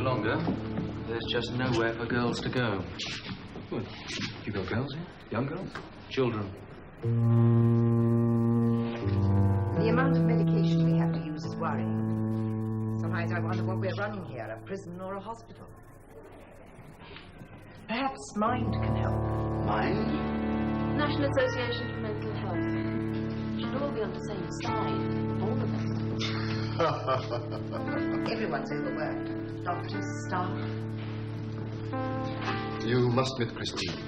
longer. There's just nowhere for girls to go. What? You got girls here? Young girls? Children? The amount of medication we have to use is worrying. Sometimes I wonder what we're running here, a prison or a hospital. Perhaps mind can help. Mind? National Association for Mental Health. Should all be on the same side. All of them. Everyone's overworked. Doctors, staff. You must meet Christine.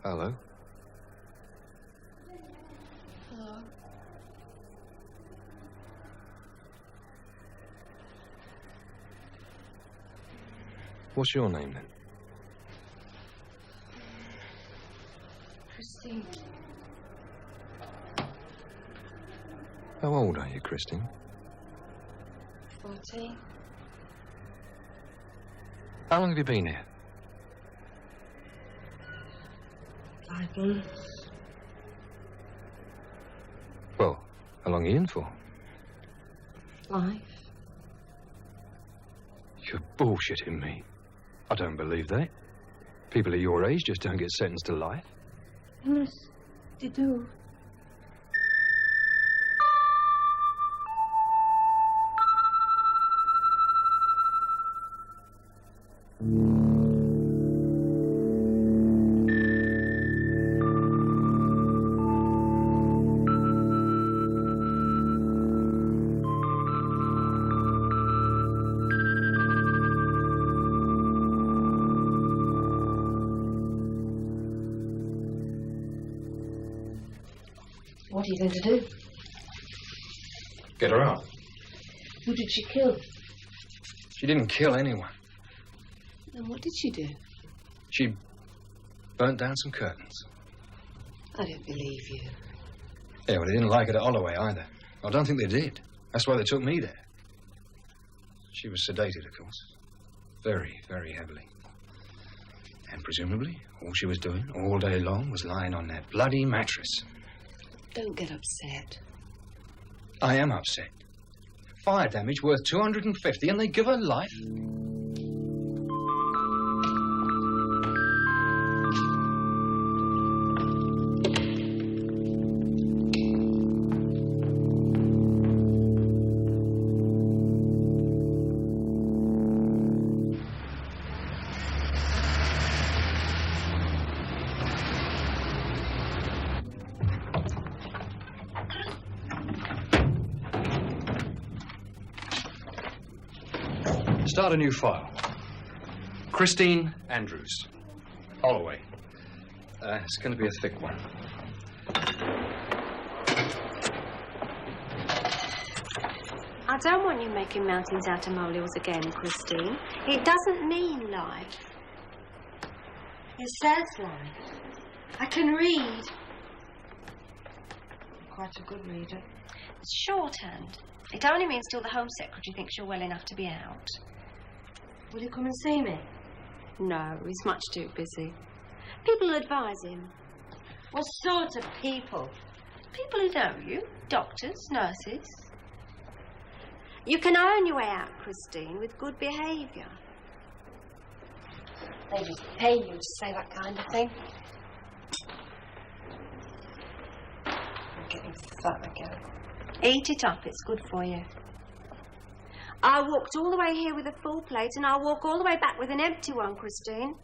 Hello. Hello. What's your name, then? Christine. How old are you, Christine? 14. How long have you been here? 5 months. Well, how long are you in for? Life. You're bullshitting me. I don't believe that. People at your age just don't get sentenced to life. Yes, they do. What are you going to do? Get her out. Who did she kill? She didn't kill anyone. Then what did she do? She burnt down some curtains. I don't believe you. Yeah, well, they didn't like it at Holloway either. I don't think they did. That's why they took me there. She was sedated, of course. Very, very heavily. And presumably, all she was doing all day long was lying on that bloody mattress. Don't get upset. I am upset. Fire damage worth 250 and they give her life? Start a new file. Christine Andrews. Holloway. It's going to be a thick one. I don't want you making mountains out of molehills again, Christine. It doesn't mean life. It says life. I can read. Quite a good reader. It's shorthand. It only means till the Home Secretary thinks you're well enough to be out. Will you come and see me? No, he's much too busy. People will advise him. What sort of people? People who know you. Doctors, nurses. You can earn your way out, Christine, with good behaviour. They just pay you to say that kind of thing. I'm getting fat again. Eat it up, it's good for you. I walked all the way here with a full plate and I'll walk all the way back with an empty one, Christine.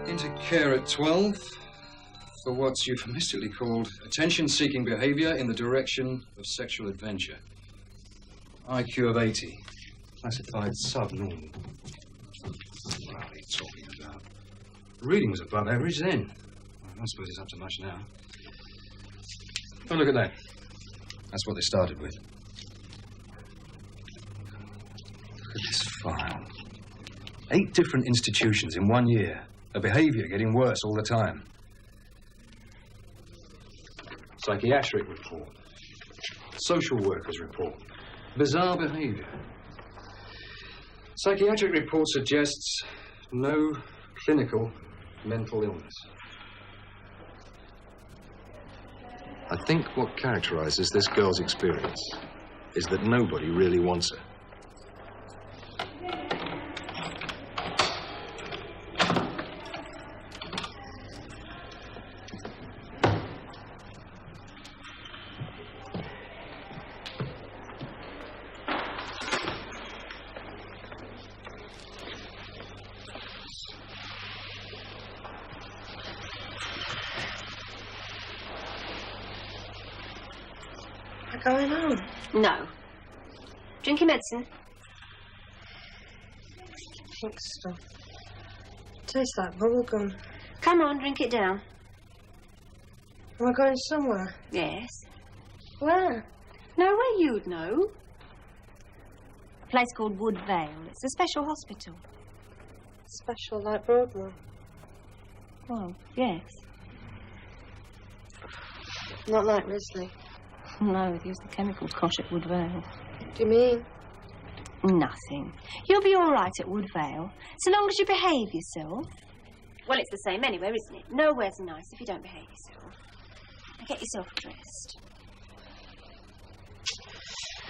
Into care at 12 for what's euphemistically called attention-seeking behaviour in the direction of sexual adventure. IQ of 80. Classified subnormal. What are you talking about? Reading was above average then. I don't suppose it's up to much now. Oh, look at that. That's what they started with. Look at this file. 8 different institutions in 1 year. Her behaviour getting worse all the time. Psychiatric report. Social workers report. Bizarre behaviour. Psychiatric report suggests no clinical mental illness. I think what characterises this girl's experience is that nobody really wants her. Going home? No. Drink your medicine. I think so. Tastes like bubblegum. Come on, drink it down. Am I going somewhere? Yes. Where? Nowhere you'd know. A place called Wood Vale. It's a special hospital. Special like Broadmoor? Well, yes. Not like Risley. No, they use the chemicals Kosh at Wood Vale. What do you mean? Nothing. You'll be all right at Wood Vale, so long as you behave yourself. Well, it's the same anywhere, isn't it? Nowhere's nice if you don't behave yourself. Now get yourself dressed.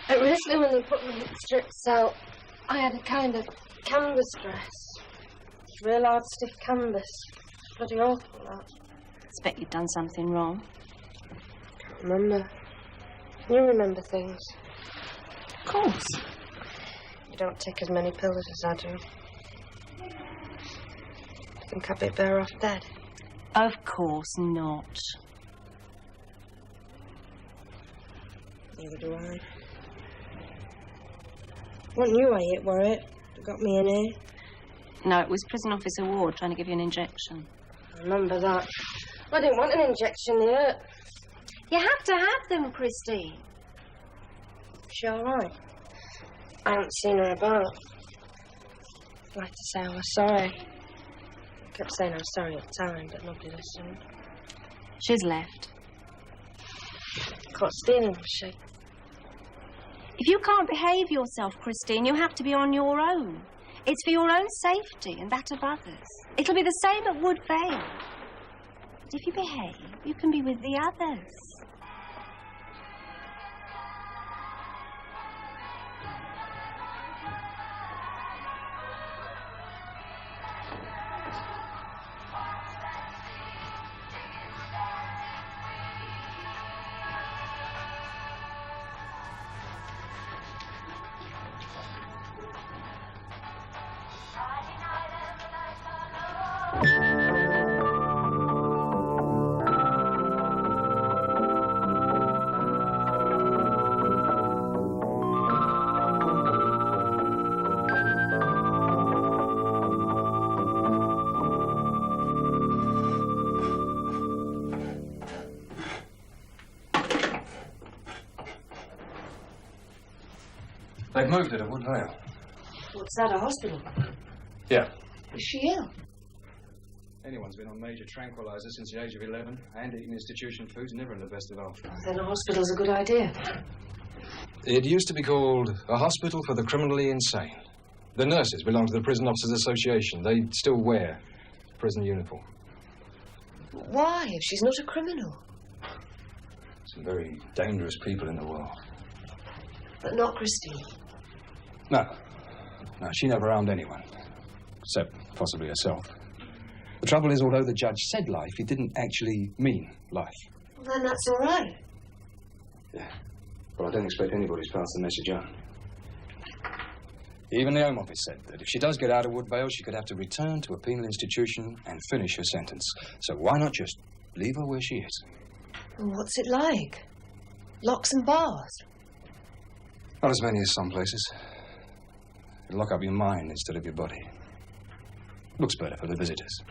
At Risley, when they put me in the strict cell, I had a kind of canvas dress. Real hard, stiff canvas. Bloody awful, that. Expect you've done something wrong. Can't remember. You remember things. Of course. You don't take as many pills as I do. Think I'd be better off dead? Of course not. Neither do I. Wasn't you, it, were it? That got me in here? No, it was Prison Officer Ward trying to give you an injection. I remember that. I didn't want an injection yet. You have to have them, Christine. She all right? I haven't seen her about. I'd like to say I was sorry. I kept saying I was sorry at the time, but nobody listened. She's left. Caught stealing, was she? If you can't behave yourself, Christine, you have to be on your own. It's for your own safety and that of others. It'll be the same at Wood Vale. But if you behave, you can be with the others. They've moved her to Wood Vale. What's that, a hospital? Yeah. Is she ill? Anyone's been on major tranquilizers since the age of 11 and eating institution foods, never in the best of health. Then a hospital's a good idea. It used to be called a hospital for the criminally insane. The nurses belong to the Prison Officers Association. They still wear prison uniform. Why, if she's not a criminal? Some very dangerous people in the world. But not Christine. No. No, she never harmed anyone. Except possibly herself. The trouble is, although the judge said life, he didn't actually mean life. Well, then that's all right. Yeah. But I don't expect anybody's passed the message on. Even the Home Office said that if she does get out of Wood Vale, she could have to return to a penal institution and finish her sentence. So why not just leave her where she is? Well, what's it like? Locks and bars? Not as many as some places. You lock up your mind instead of your body. Looks better for the visitors.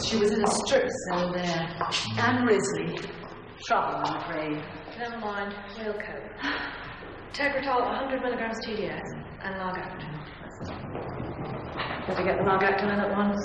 She was in a strip cell there. Anne Risley. Trouble, I'm afraid. Never mind, we'll cope. Tegretol, 100 milligrams TDS, and Largactin. Better get the Largactin in at once.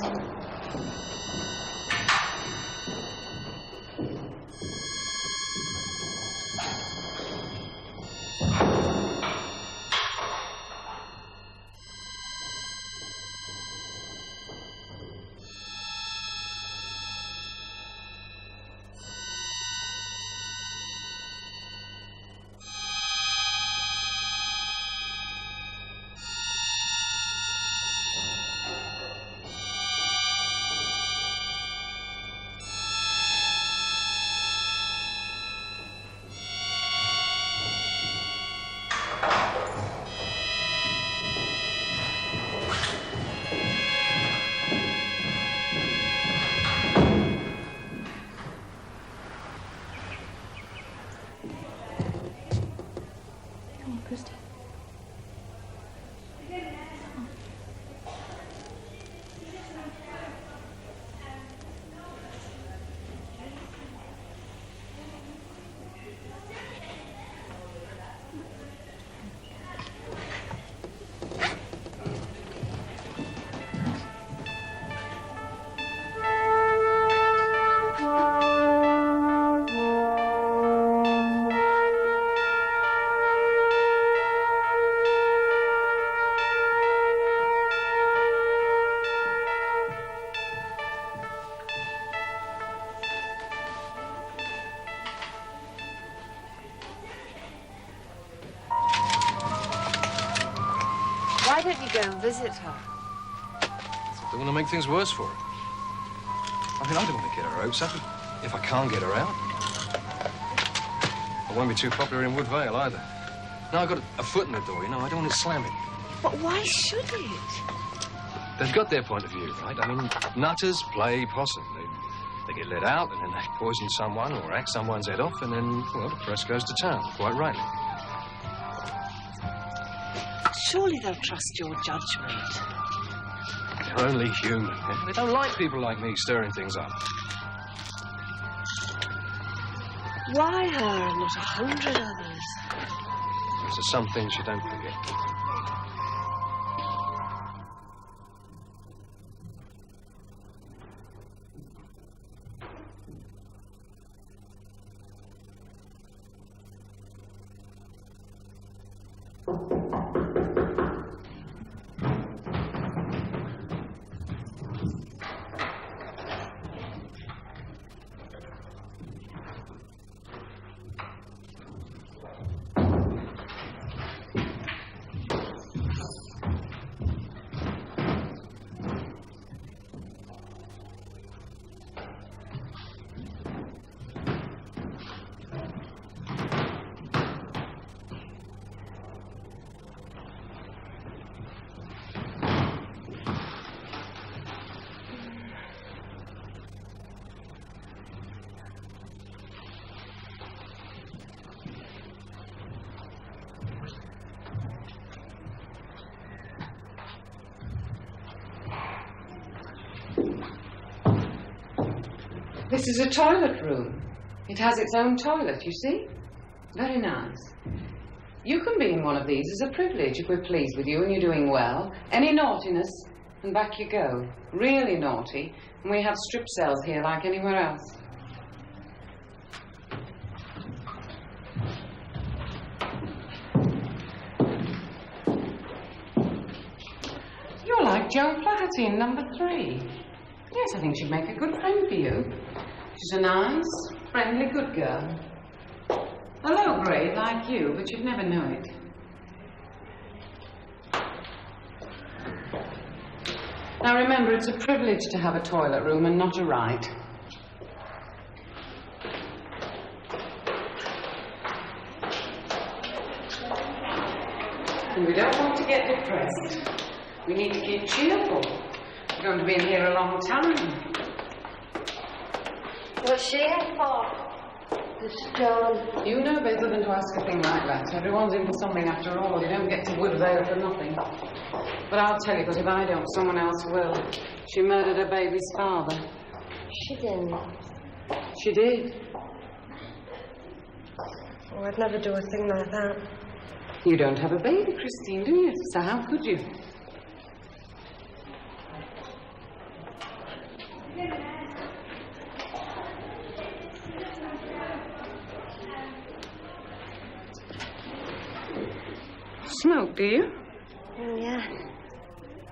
Why don't you go and visit her? I don't want to make things worse for her. I mean, I don't want to get her out, so if I can't get her out. I won't be too popular in Wood Vale either. Now I've got a foot in the door, you know, I don't want it slamming. But why should it? They've got their point of view, right? I mean, nutters play possum. They get let out, and then they poison someone or axe someone's head off, and then, well, the press goes to town, quite rightly. Surely they'll trust your judgment. They're only human. They don't like people like me stirring things up. Why her and not 100 others? There's some things you don't forget. This is a toilet room. It has its own toilet, you see? Very nice. You can be in one of these as a privilege if we're pleased with you and you're doing well. Any naughtiness, and back you go. Really naughty, and we have strip cells here like anywhere else. You're like Joan Flaherty in number 3. Yes, I think she'd make a good friend for you. She's a nice, friendly, good girl. A low grade like you, but you'd never know it. Now remember, it's a privilege to have a toilet room and not a right. And we don't want to get depressed. We need to keep cheerful. We're going to be in here a long time. What's she here for? The stone. You know better than to ask a thing like that. Everyone's in for something after all. You don't get to Woodvale for nothing. But I'll tell you, because if I don't, someone else will. She murdered her baby's father. She didn't. She did. Oh, I'd never do a thing like that. You don't have a baby, Christine, do you? So how could you? Smoke, do you? Yeah.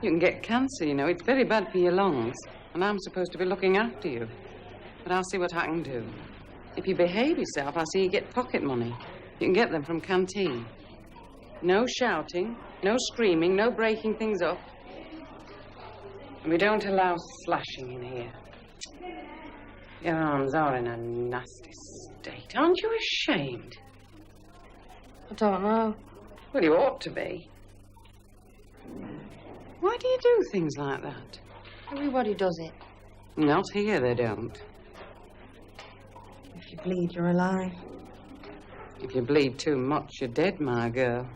You can get cancer, you know. It's very bad for your lungs. And I'm supposed to be looking after you. But I'll see what I can do. If you behave yourself, I'll see you get pocket money. You can get them from canteen. No shouting, no screaming, no breaking things up. And we don't allow slashing in here. Your arms are in a nasty state. Aren't you ashamed? I don't know. Well, you ought to be. Why do you do things like that? Everybody does it. Not here, they don't. If you bleed, you're alive. If you bleed too much, you're dead, my girl.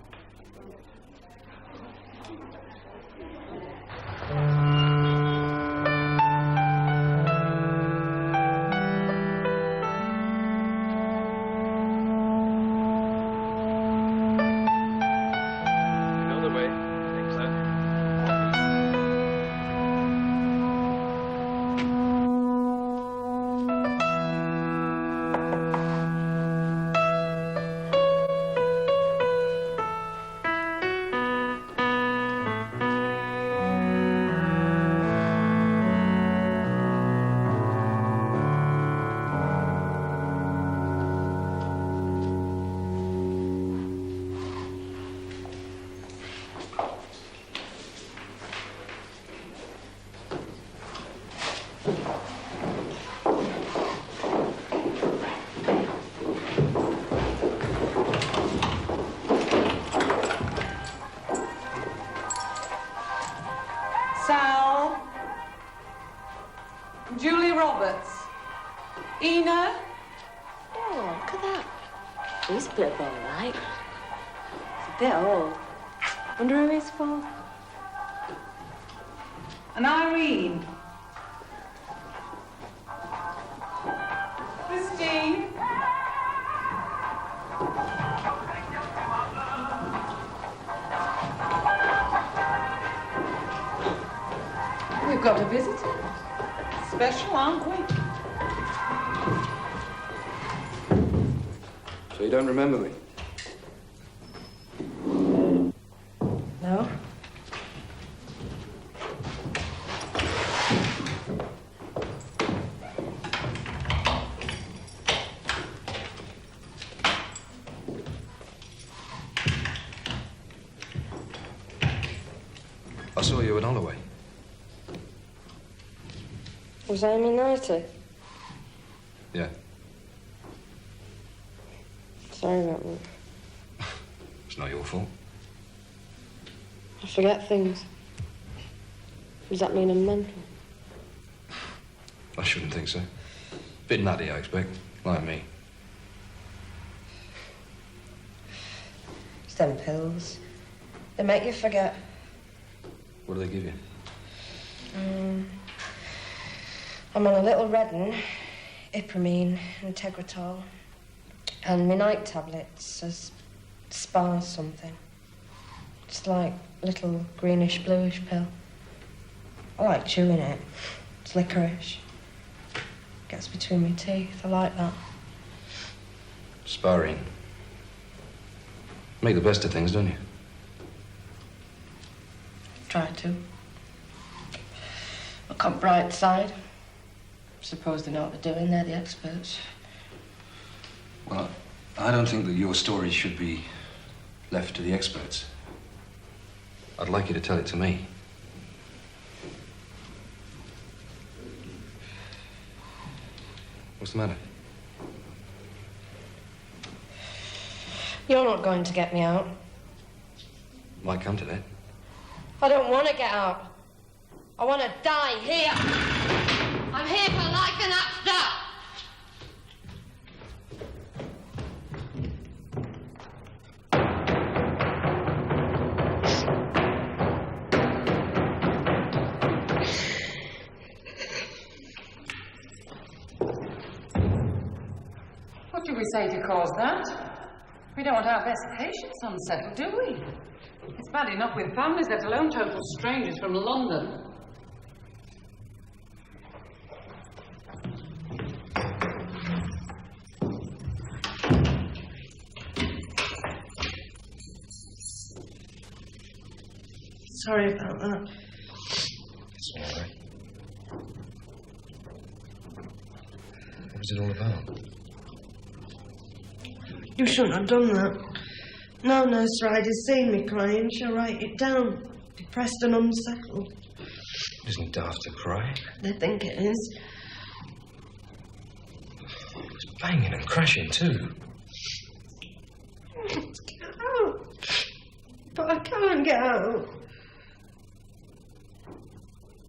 Sal. Julie Roberts. Ina. Oh, look at that. He's a bit all right. He's a bit old. Wonder who he's for. And Irene. Christine. We've got a visitor. Special, aren't we? So you don't remember me? No? I saw you at Holloway. Was Amy naughty? Yeah. Sorry about that. It's not your fault. I forget things. Does that mean I'm mental? I shouldn't think so. Bit nutty, I expect. Like me. It's them pills. They make you forget. What do they give you? I'm on a little red one, Ipramine, Integratol, and my night tablets as Spa something. It's like a little greenish, bluish pill. I like chewing it. It's licorice. Gets between my teeth. I like that. Sparring. Make the best of things, don't you? Try to. Look on bright side. Suppose they know what they're doing. They're the experts. Well, I don't think that your story should be left to the experts. I'd like you to tell it to me. What's the matter? You're not going to get me out. Might come to that. I don't want to get out. I want to die here. I'm here for life and that's that. do we say to cause that? We don't want our best patients unsettled, do we? It's bad enough with families, let alone total strangers from London. Sorry about that. It's all right. What was it all about? You shouldn't have done that. No nurse Ryder's seen me crying. She'll write it down. Depressed and unsettled. It isn't daft to cry. They think it is. It was banging and crashing too. Get out. But I can't get out.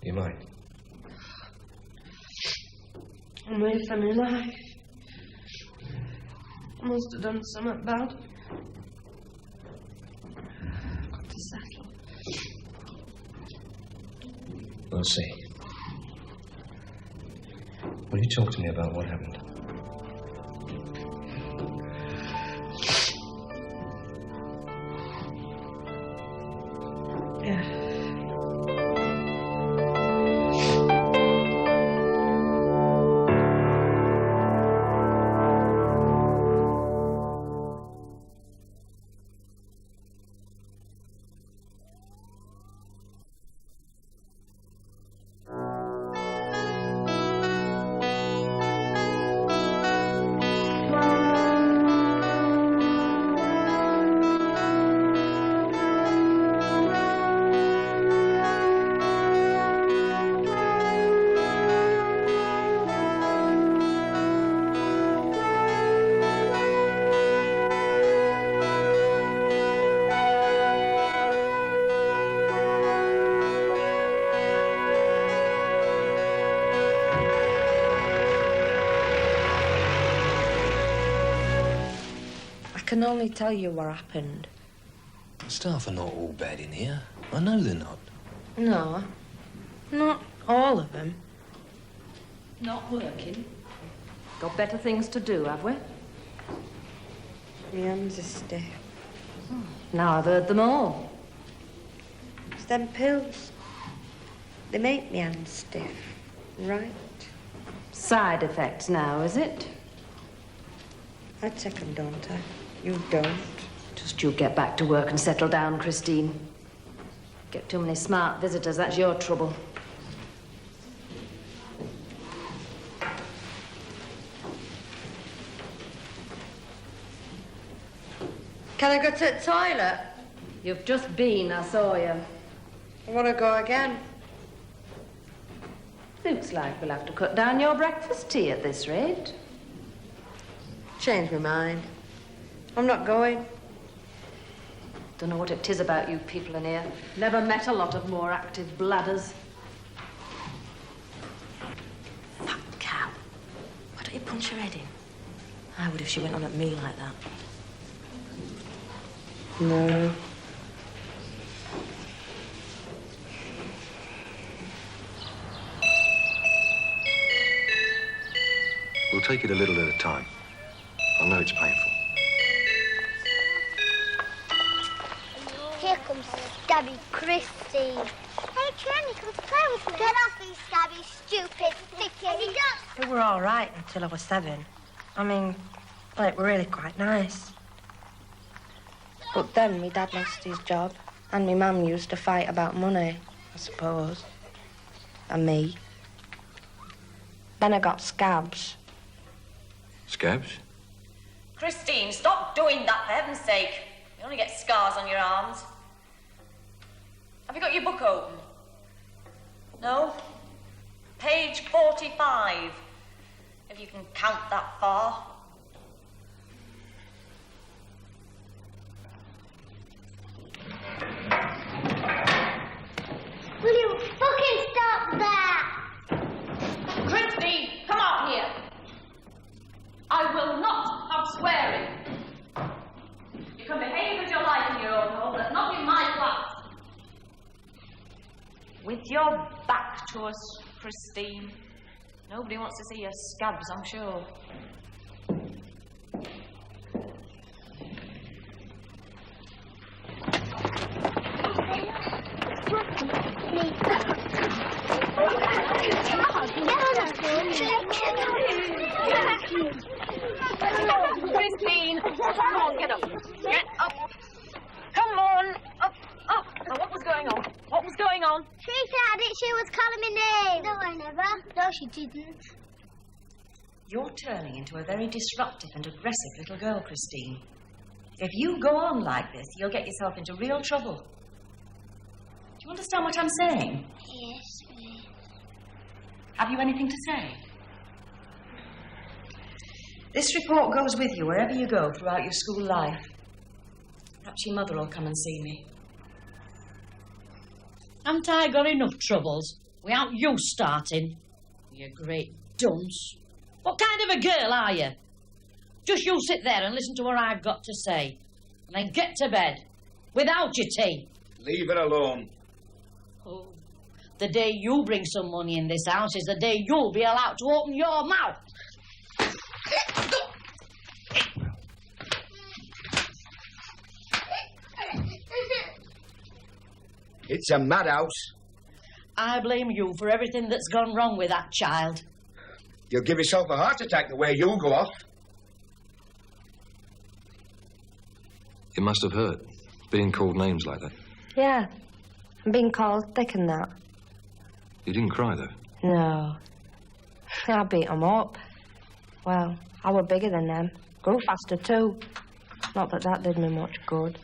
You might. I'm here for my life. I must have done something bad. I've got to settle. We'll see. Will you talk to me about what happened? Yeah. I can only tell you what happened. The staff are not all bad in here. I know they're not. No, not all of them. Not working. Got better things to do, have we? My hands are stiff. Now I've heard them all. It's them pills. They make me hands stiff, right? Side effects now, is it? I take them, don't I? You don't. Just you get back to work and settle down, Christine. Get too many smart visitors, that's your trouble. Can I go to the toilet? You've just been, I saw you. I want to go again. Looks like we'll have to cut down your breakfast tea at this rate. Change my mind. I'm not going. Don't know what it is about you people in here. Never met a lot of more active bladders. Fat cow. Why don't you punch her head in? I would if she went on at me like that. No. We'll take it a little at a time. I know it's painful. Here comes Scabby Christine. Hey, Trenny, come play with me. Get off me, Scabby, stupid, sticky. They were all right until I was 7. I mean, well, it were really quite nice. But then my dad lost his job, and my mum used to fight about money, I suppose. And me. Then I got scabs. Scabs? Christine, stop doing that, for heaven's sake. You only get scars on your arms. Have you got your book open? No? Page 45, if you can count that far. Will you fucking stop that? Christine, come out here. I will not have swearing. You can behave as you like in your own home, but not in my class. With your back to us, Christine. Nobody wants to see your scabs, I'm sure. Christine! Come on, get up. Get up. Come on. Up, up. Now, what was going on? What was going on? She said it. She was calling me names. No, I never. No, she didn't. You're turning into a very disruptive and aggressive little girl, Christine. If you go on like this, you'll get yourself into real trouble. Do you understand what I'm saying? Yes, miss. Have you anything to say? This report goes with you wherever you go throughout your school life. Perhaps your mother will come and see me. Haven't I got enough troubles without you starting? You great dunce. What kind of a girl are you? Just you sit there and listen to what I've got to say. And then get to bed. Without your tea. Leave her alone. Oh, the day you bring some money in this house is the day you'll be allowed to open your mouth. It's a madhouse. I blame you for everything that's gone wrong with that child. You'll give yourself a heart attack the way you'll go off. It must have hurt, being called names like that. Yeah, and being called thick and that. You didn't cry, though? No. I beat 'em up. Well, I were bigger than them. Grew faster, too. Not that that did me much good.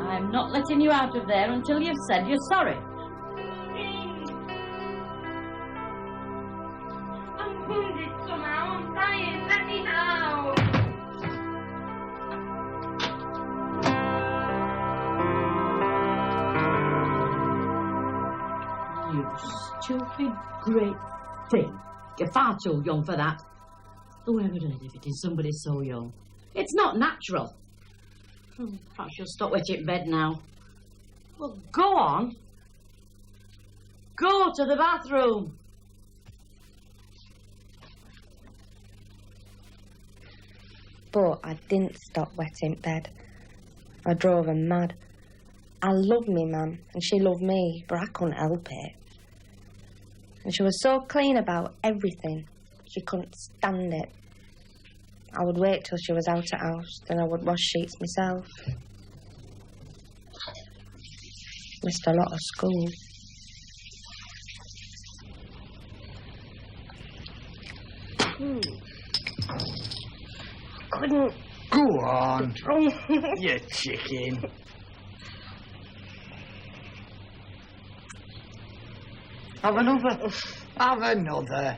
I'm not letting you out of there until you've said you're sorry. I'm wounded somehow. I'm dying. Let me know. You stupid great thing. You're far too young for that. Whoever did it is somebody so young. It's not natural. Perhaps you'll stop wet in bed now. Well, go on. Go to the bathroom. But I didn't stop wet in bed. I drove her mad. I loved me mum, and she loved me, but I couldn't help it. And she was so clean about everything, she couldn't stand it. I would wait till she was out of house, then I would wash sheets myself. Missed a lot of school. Couldn't. Go on. You chicken. Have another. Have another.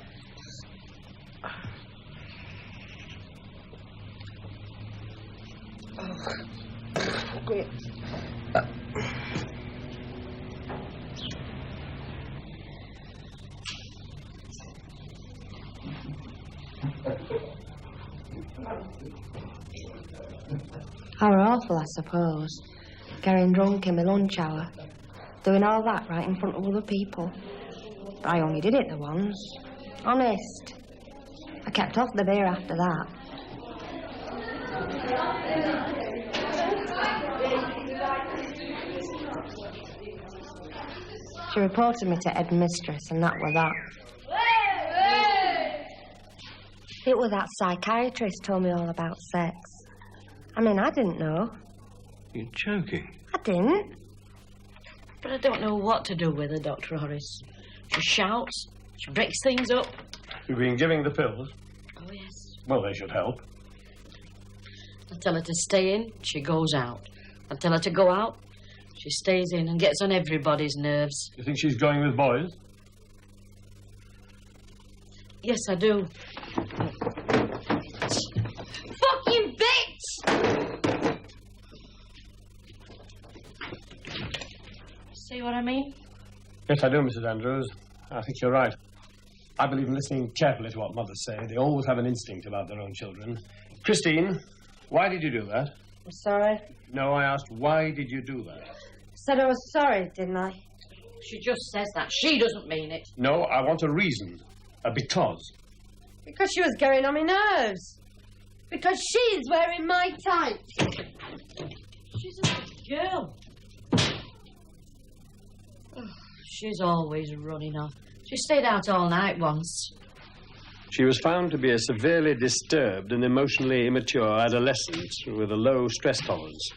Great. How awful, I suppose. Getting drunk in my lunch hour. Doing all that right in front of other people. But I only did it the once. Honest. I kept off the beer after that. She reported me to headmistress, and that was that. It was that psychiatrist told me all about sex. I mean, I didn't know. You're joking. I didn't. But I don't know what to do with her, Dr. Horace. She shouts, she breaks things up. You've been giving the pills? Oh, yes. Well, they should help. I tell her to stay in, she goes out. I tell her to go out, she stays in and gets on everybody's nerves. You think she's going with boys? Yes, I do. Fucking bitch! See what I mean? Yes, I do, Mrs. Andrews. I think you're right. I believe in listening carefully to what mothers say. They always have an instinct about their own children. Christine, why did you do that? I'm sorry. No, I asked, why did you do that? Said I was sorry, didn't I? She just says that. She doesn't mean it. No, I want a reason. A because. Because she was getting on my nerves. Because she's wearing my tights. She's a good girl. Oh, she's always running off. She stayed out all night once. She was found to be a severely disturbed and emotionally immature adolescent with a low stress tolerance.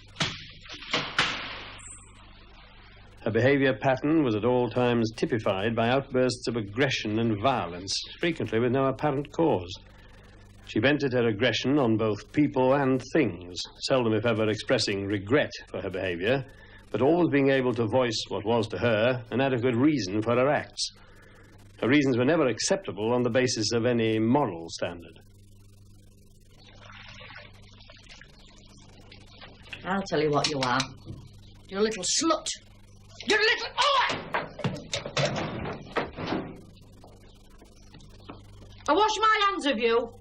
Her behaviour pattern was at all times typified by outbursts of aggression and violence, frequently with no apparent cause. She vented her aggression on both people and things, seldom if ever expressing regret for her behaviour, but always being able to voice what was to her an adequate reason for her acts. Her reasons were never acceptable on the basis of any moral standard. I'll tell you what you are. You're a little slut. You're a little... Oh! I wash my hands of you.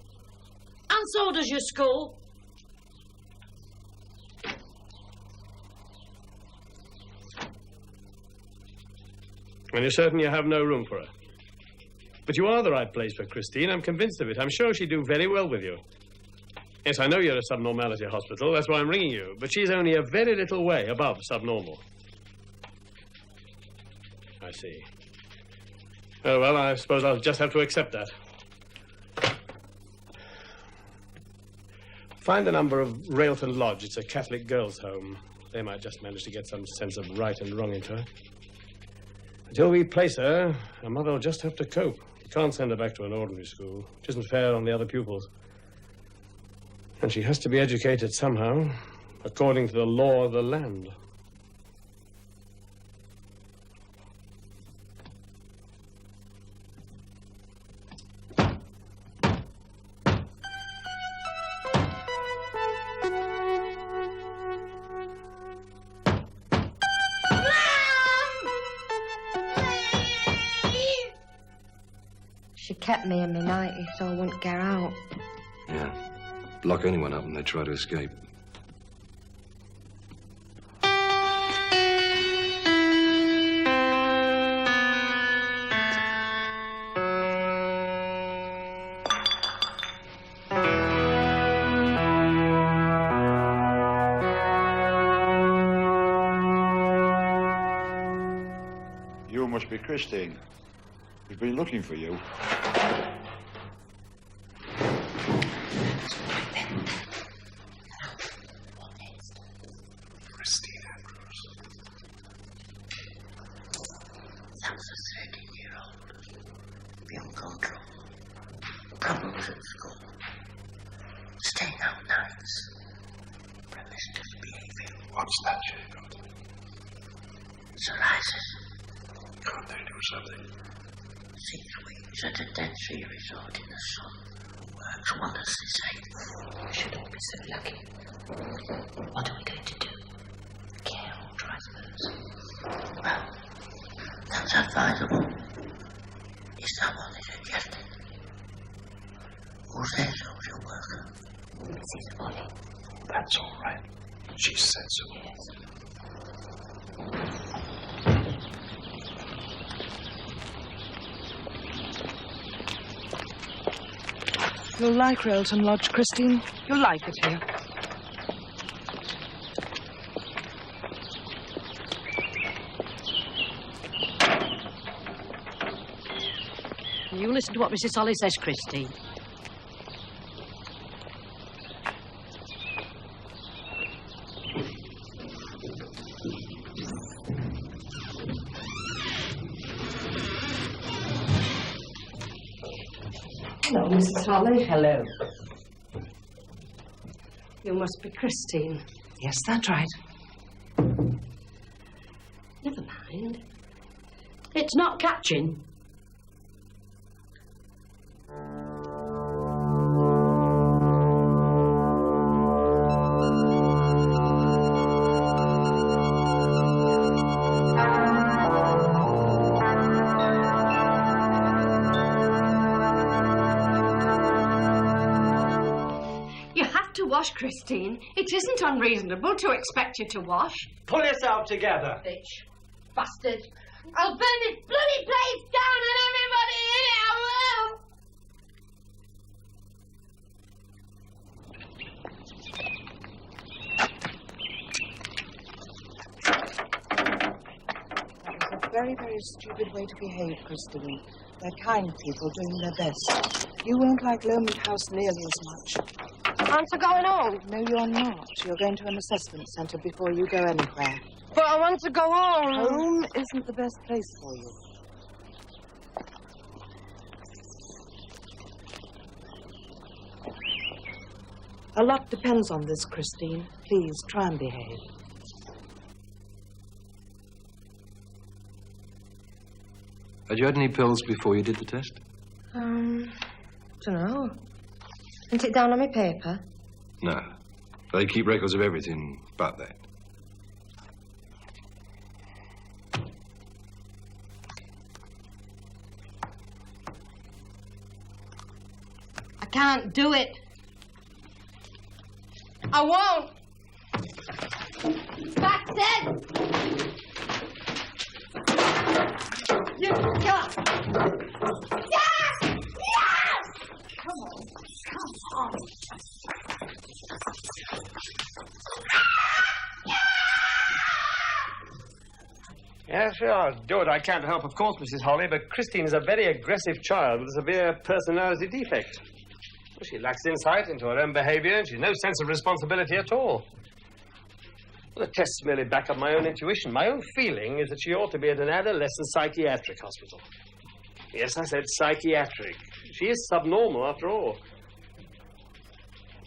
And so does your school. And you're certain you have no room for her? But you are the right place for Christine. I'm convinced of it. I'm sure she'd do very well with you. Yes, I know you're a subnormality hospital. That's why I'm ringing you. But she's only a very little way above subnormal. I see. Oh, well, I suppose I'll just have to accept that. Find the number of Railton Lodge. It's a Catholic girls' home. They might just manage to get some sense of right and wrong into her. Until we place her, her mother will just have to cope. You can't send her back to an ordinary school. It isn't fair on the other pupils. And she has to be educated somehow, according to the law of the land. She kept me in my nightie so I wouldn't get out. Yeah. Lock anyone up when they try to escape. You must be Christine. We've been looking for you. Christine Andrews. That was a 13-year-old. Young control. Problems at school. Staying out nights. Promiscuous behavior. What's that you got? Psoriasis. Can't they do something? 6 weeks at a dead sea resort in the sun. Works wonders, they say. We should all be so lucky. What are we going to do? Care or transfers? Well, that's advisable. Is that what they suggested? Who's their social worker? Mrs. Ollie. That's all right. She said so. Yes. You'll like Railton Lodge, Christine. You'll like it here. You listen to what Mrs. Solly says, Christine. Hello, Mrs. Holly. Hello. You must be Christine. Yes, that's right. Never mind. It's not catching. Wash, Christine. It isn't unreasonable to expect you to wash. Pull yourself together. Bitch. Bastard. I'll burn this bloody place down and everybody in it, I will! That was a very, very stupid way to behave, Christine. They're kind people doing their best. You won't like Lomond House nearly as much. Aren't you going home? No, you're not. You're going to an assessment centre before you go anywhere. But I want to go home. Home isn't the best place for you. A lot depends on this, Christine. Please, try and behave. Had you had any pills before you did the test? Dunno. Isn't it down on my paper? No. They keep records of everything but that. I can't do it. I won't. That's it. You got. Yes! Yes! Come on. Come on. Yes, sure. Do what I can to help, of course, Mrs. Holly, but Christine is a very aggressive child with a severe personality defect. Well, she lacks insight into her own behaviour, and she's no sense of responsibility at all. Well, the tests merely back up my own intuition. My own feeling is that she ought to be at an adolescent psychiatric hospital. Yes, I said psychiatric. She is subnormal, after all.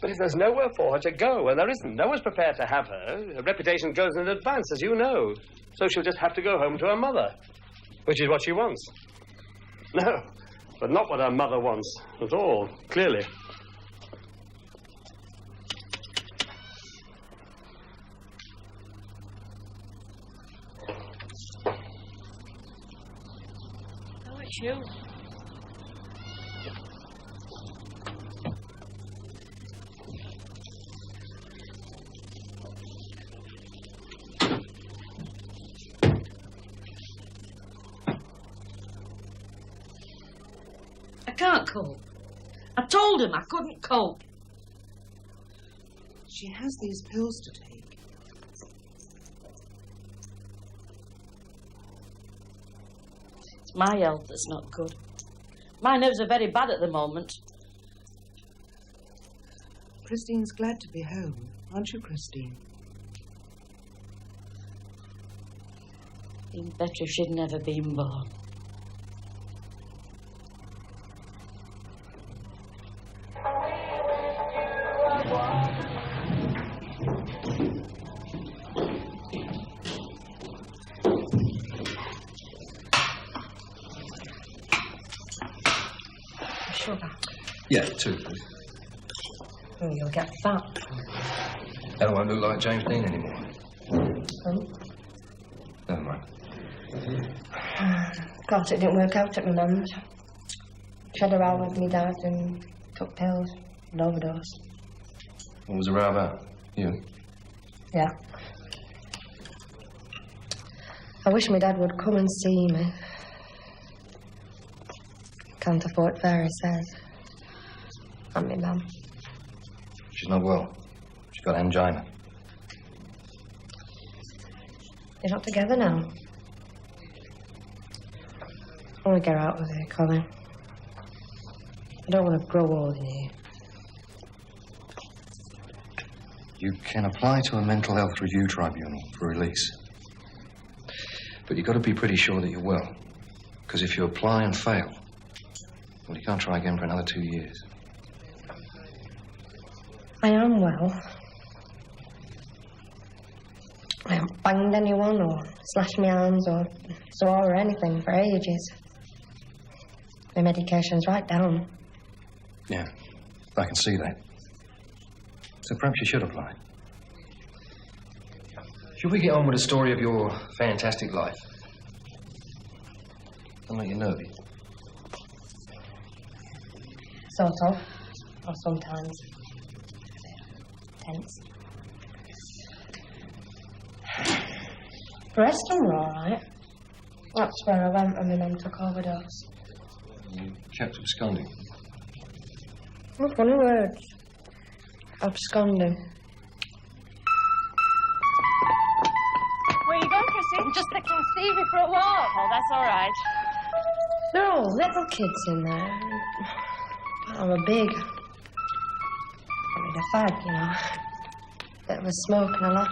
But if there's nowhere for her to go, and there isn't, no one's prepared to have her, her reputation goes in advance, as you know. So she'll just have to go home to her mother, which is what she wants. No, but not what her mother wants at all, clearly. Oh, it's you. I can't cope. I told him I couldn't cope. She has these pills to take. It's my health that's not good. My nerves are very bad at the moment. Christine's glad to be home, aren't you, Christine? Been better if she'd never been born. Sugar. Yeah, 2, please. Oh, you'll get fat. I don't want to look like James Dean anymore. Never mind. Of course, it didn't work out at my mum's. She had a row with me dad and took pills and overdosed. What was the row about? You? Yeah. I wish my dad would come and see me. Can't afford fare, he says. And my mum. She's not well. She's got angina. You're not together now. I want to get out of here, Colin. I don't want to grow old in here. You can apply to a mental health review tribunal for release. But you've got to be pretty sure that you're well. Because if you apply and fail, well, you can't try again for another 2 years. I am well. I haven't banged anyone or slashed my arms or swore or anything for ages. My medication's right down. Yeah, I can see that. So perhaps you should apply. Should we get on with the story of your fantastic life? Don't make you nervy. Sort of. Or sometimes. Tense. The rest of them are all right. That's where I went when my mum took overdose. You kept absconding. What funny words. Absconding. Where you going, Chrissy? I'm just taking Stevie for a walk. Oh, that's all right. They're all little kids in there. I'm a big. I mean, a fag, you know. Bit of a smoke and a laugh.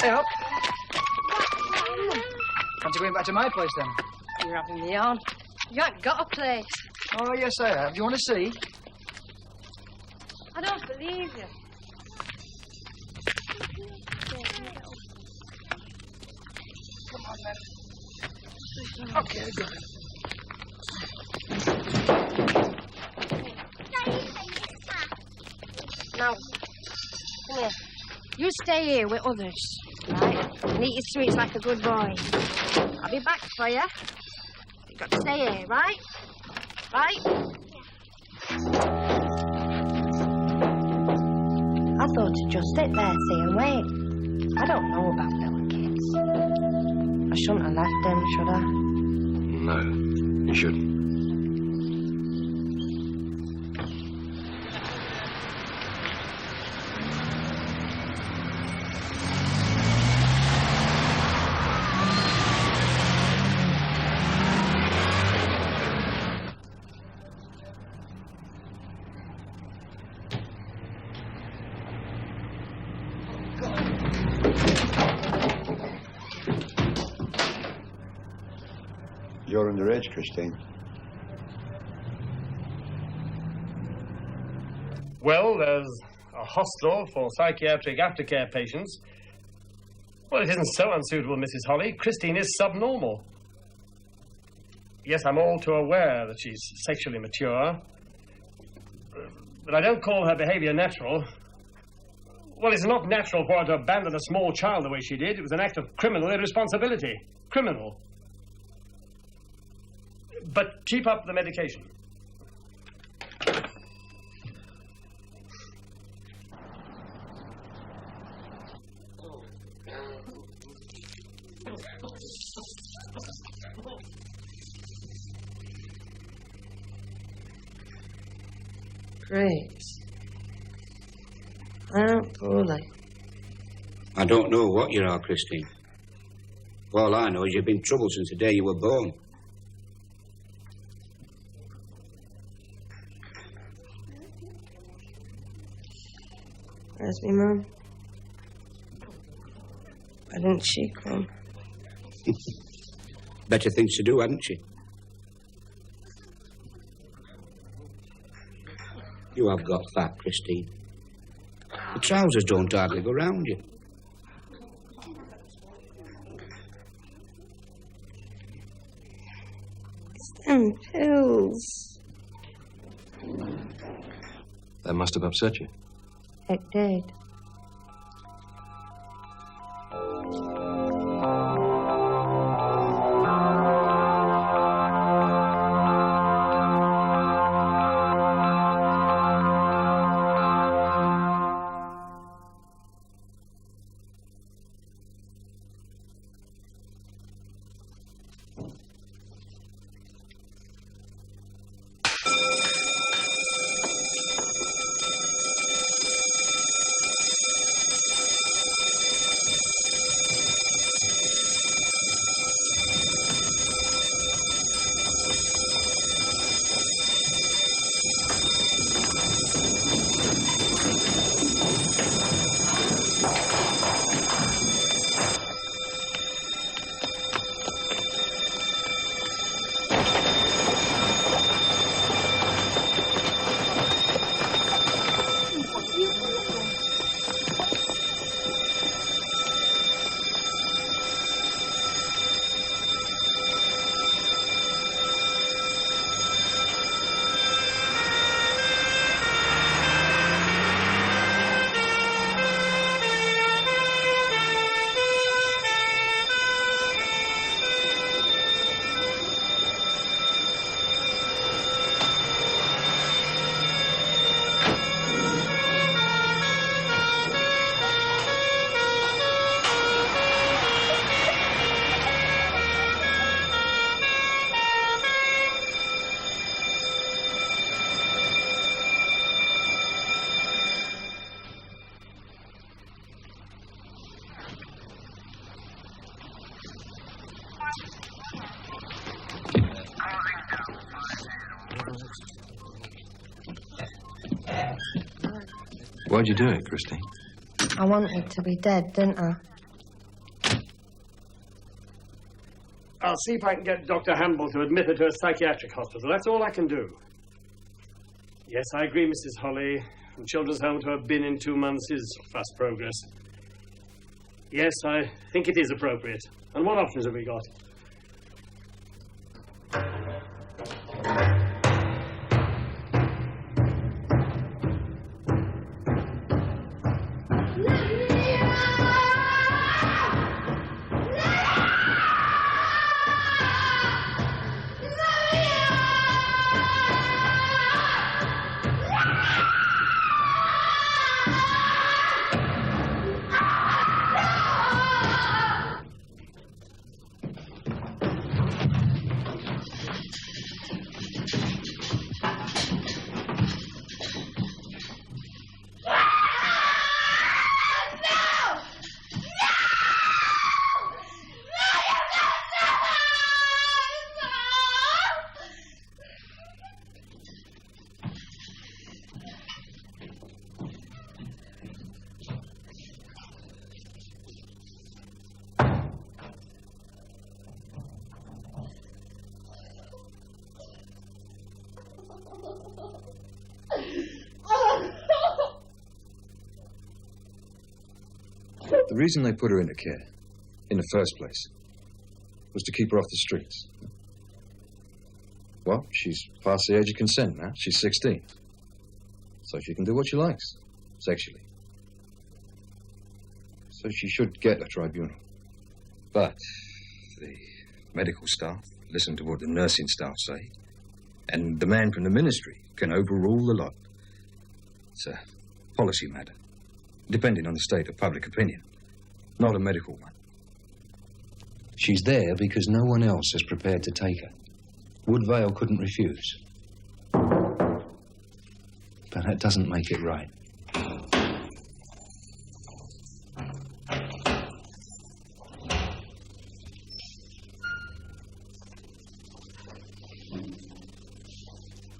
Hey, up. Fancy going back to my place, then? You're having me on. You haven't got a place. Oh, yes, I have. Do you want to see? I don't believe you. Come on, then. Okay, good. Now, come here. You stay here with others, right? And eat your sweets like a good boy. I'll be back for you. You've got to stay here, right? Right? I thought to just sit there, see and wait. I don't know about little kids. I shouldn't have left them, should I? No, you shouldn't. You're underage, Christine. Well, there's a hostel for psychiatric aftercare patients. Well, it isn't so unsuitable, Mrs. Holly. Christine is subnormal. Yes, I'm all too aware that she's sexually mature. But I don't call her behavior natural. Well, it's not natural for her to abandon a small child the way she did. It was an act of criminal irresponsibility. Criminal. But keep up the medication. Grace. Aunt Paulie. I don't know what you are, Christine. All I know is you've been troubled since the day you were born. Where's me mum? Why didn't she come? Better things to do, hadn't she? You have got fat, Christine. The trousers don't hardly go round you. It's them pills. That must have upset you. It did. Why'd you do it, Christine? I wanted to be dead, didn't I? I'll see if I can get Dr. Hamble to admit her to a psychiatric hospital. That's all I can do. Yes, I agree, Mrs. Holly. From Children's Home to have been in 2 months is fast progress. Yes, I think it is appropriate. And what options have we got? The reason they put her into care, in the first place, was to keep her off the streets. Well, she's past the age of consent now. She's 16. So she can do what she likes, sexually. So she should get a tribunal. But the medical staff listen to what the nursing staff say, and the man from the ministry can overrule the lot. It's a policy matter, depending on the state of public opinion, not a medical one. She's there because no one else is prepared to take her. Woodvale couldn't refuse. But that doesn't make it right.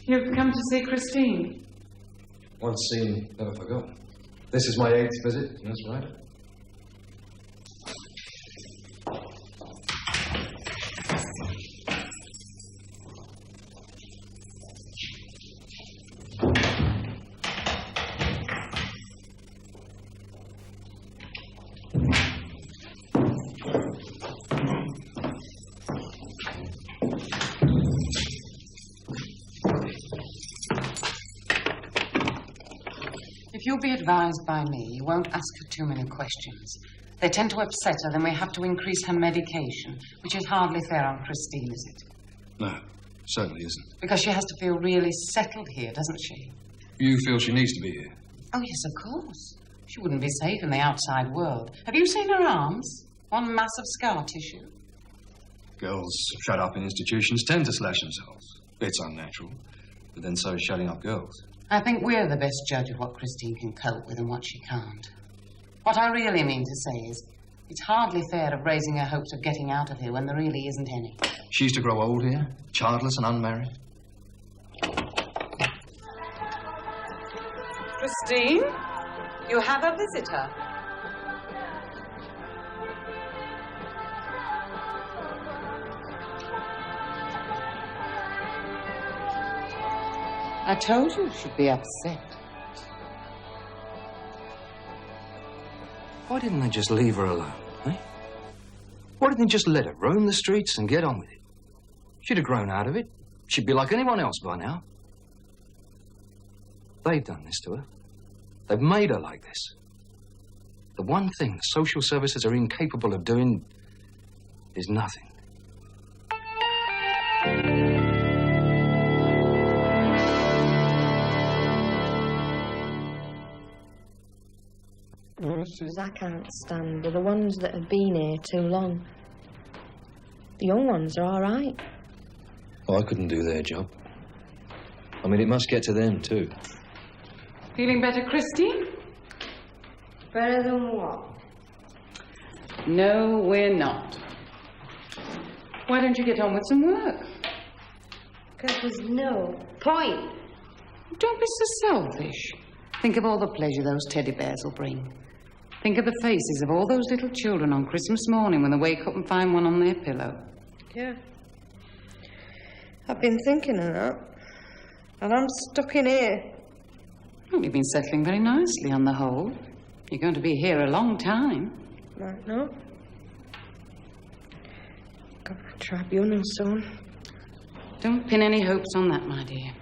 You've come to see Christine. Once seen, never forgotten. This is my 8th visit, that's right. If you'll be advised by me, you won't ask her too many questions. They tend to upset her, then we have to increase her medication, which is hardly fair on Christine, is it? No, certainly isn't. Because she has to feel really settled here, doesn't she? You feel she needs to be here? Oh, yes, of course. She wouldn't be safe in the outside world. Have you seen her arms? One mass of scar tissue. Girls shut up in institutions tend to slash themselves. It's unnatural. But then so is shutting up girls. I think we're the best judge of what Christine can cope with and what she can't. What I really mean to say is, it's hardly fair of raising her hopes of getting out of here when there really isn't any. She's to grow old here, childless and unmarried. Christine, you have a visitor. I told you she'd be upset. Why didn't they just leave her alone, eh? Why didn't they just let her roam the streets and get on with it? She'd have grown out of it. She'd be like anyone else by now. They've done this to her. They've made her like this. The one thing the social services are incapable of doing is nothing. The I can't stand are the ones that have been here too long. The young ones are all right. Oh, I couldn't do their job. I mean, it must get to them, too. Feeling better, Christine? Better than what? No, we're not. Why don't you get on with some work? Because there's no point. Don't be so selfish. Think of all the pleasure those teddy bears will bring. Think of the faces of all those little children on Christmas morning when they wake up and find one on their pillow. Yeah. I've been thinking of that. And I'm stuck in here. Well, you've been settling very nicely on the whole. You're going to be here a long time. Right, no. Got a tribunal soon. Don't pin any hopes on that, my dear.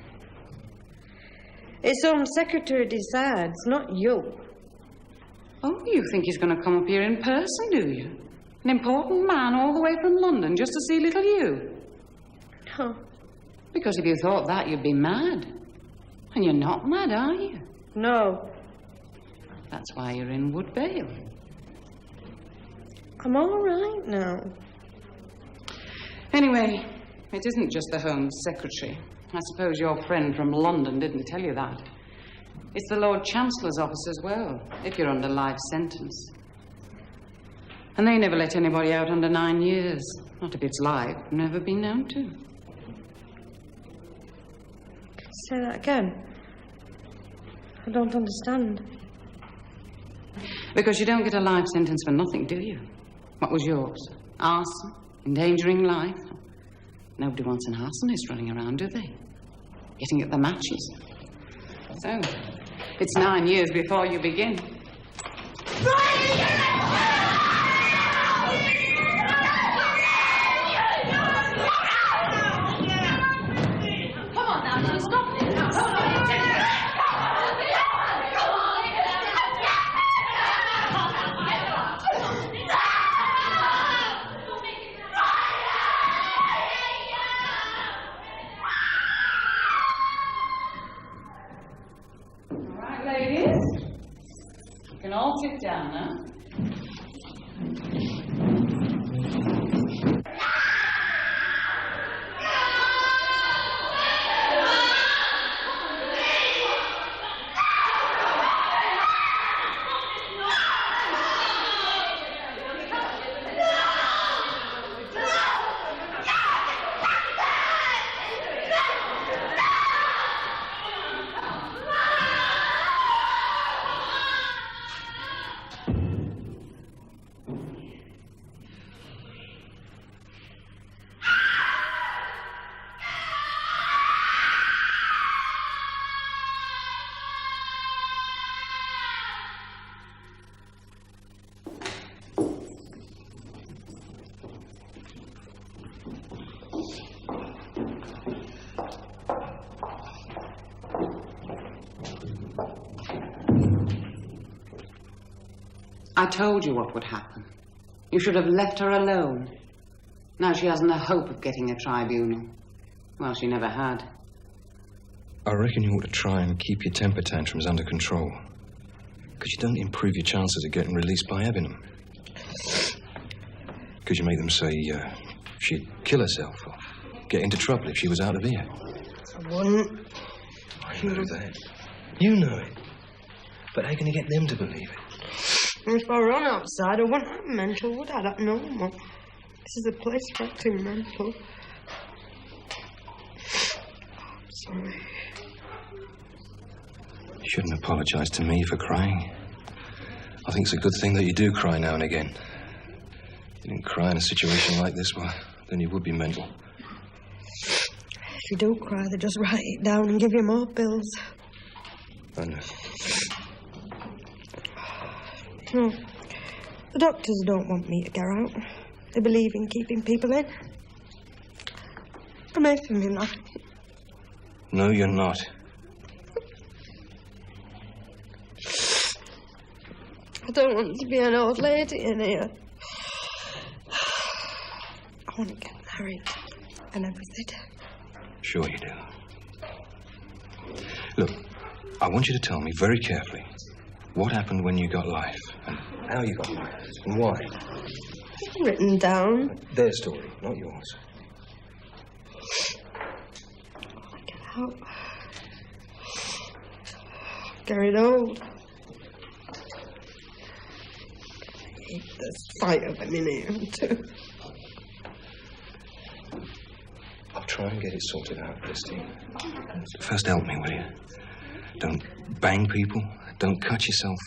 It's Home Secretary decides, not you. Oh, you think he's going to come up here in person, do you? An important man all the way from London just to see little you? No. Because if you thought that, you'd be mad. And you're not mad, are you? No. That's why you're in Woodvale. I'm all right now. Anyway, it isn't just the Home Secretary. I suppose your friend from London didn't tell you that. It's the Lord Chancellor's office as well, if you're under life sentence. And they never let anybody out under 9 years. Not if it's life. Never been known to. Say that again. I don't understand. Because you don't get a life sentence for nothing, do you? What was yours? Arson? Endangering life? Nobody wants an arsonist running around, do they? Getting at the matches. So, it's 9 years before you begin. Come on now, stop it. All right, ladies. You can all sit down now. I told you what would happen. You should have left her alone. Now she hasn't a hope of getting a tribunal. Well, she never had. I reckon you ought to try and keep your temper tantrums under control. Because you don't improve your chances of getting released by having them. Because you make them say she'd kill herself or get into trouble if she was out of here. I wouldn't. I know that. You know it. But how can you get them to believe it? If I run outside, I wouldn't have mental, would I? That's normal. This is a place for acting mental. Sorry. You shouldn't apologise to me for crying. I think it's a good thing that you do cry now and again. If you didn't cry in a situation like this, well, then you would be mental. If you do cry, they just write it down and give you more pills. I know. No. The doctors don't want me to get out. They believe in keeping people in. I'm making me laugh. No, you're not. I don't want to be an old lady in here. I want to get married and everything. Sure you do. Look, I want you to tell me very carefully what happened when you got life, and how you got life, and why. Written down. Their story, not yours. I get out. Getting old. There's 5 of them in here, too. I'll try and get it sorted out, Christine. First, help me, will you? Don't bang people, don't cut yourself,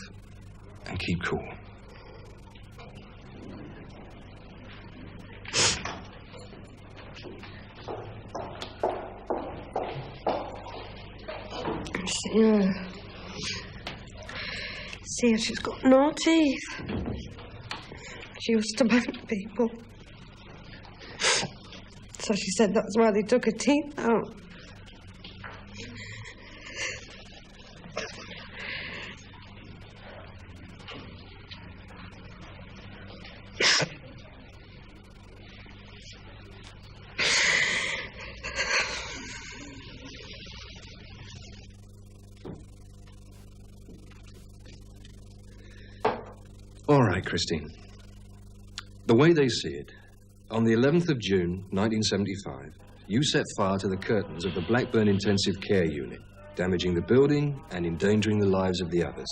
and keep cool. See her, she's got no teeth. She used to bang people. So she said that's why they took her teeth out. All right, Christine. The way they see it, on the 11th of June, 1975, you set fire to the curtains of the Blackburn Intensive Care Unit, damaging the building and endangering the lives of the others.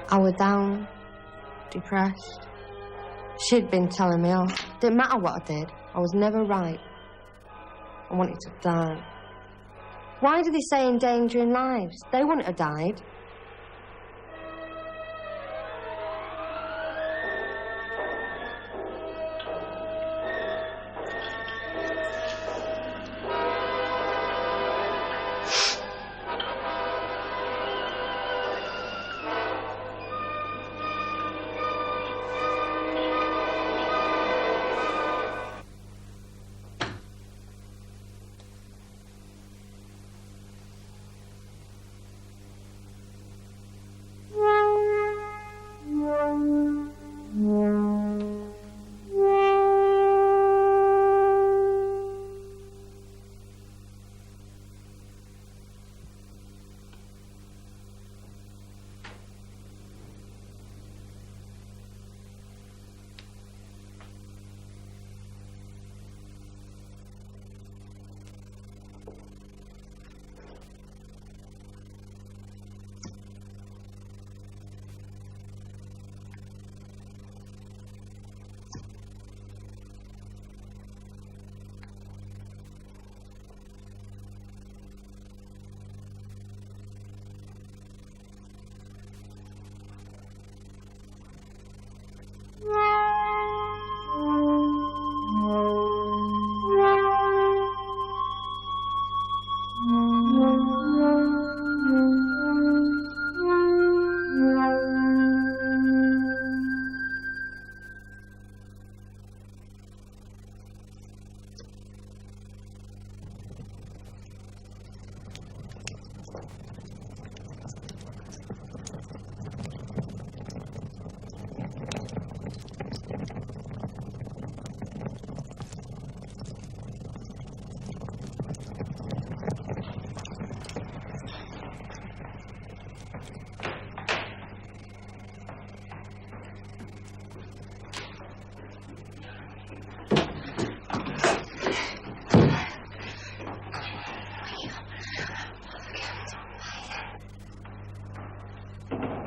I was down, depressed. She'd been telling me off. Didn't matter what I did. I was never right. I wanted to die. Why do they say endangering lives? They wouldn't have died.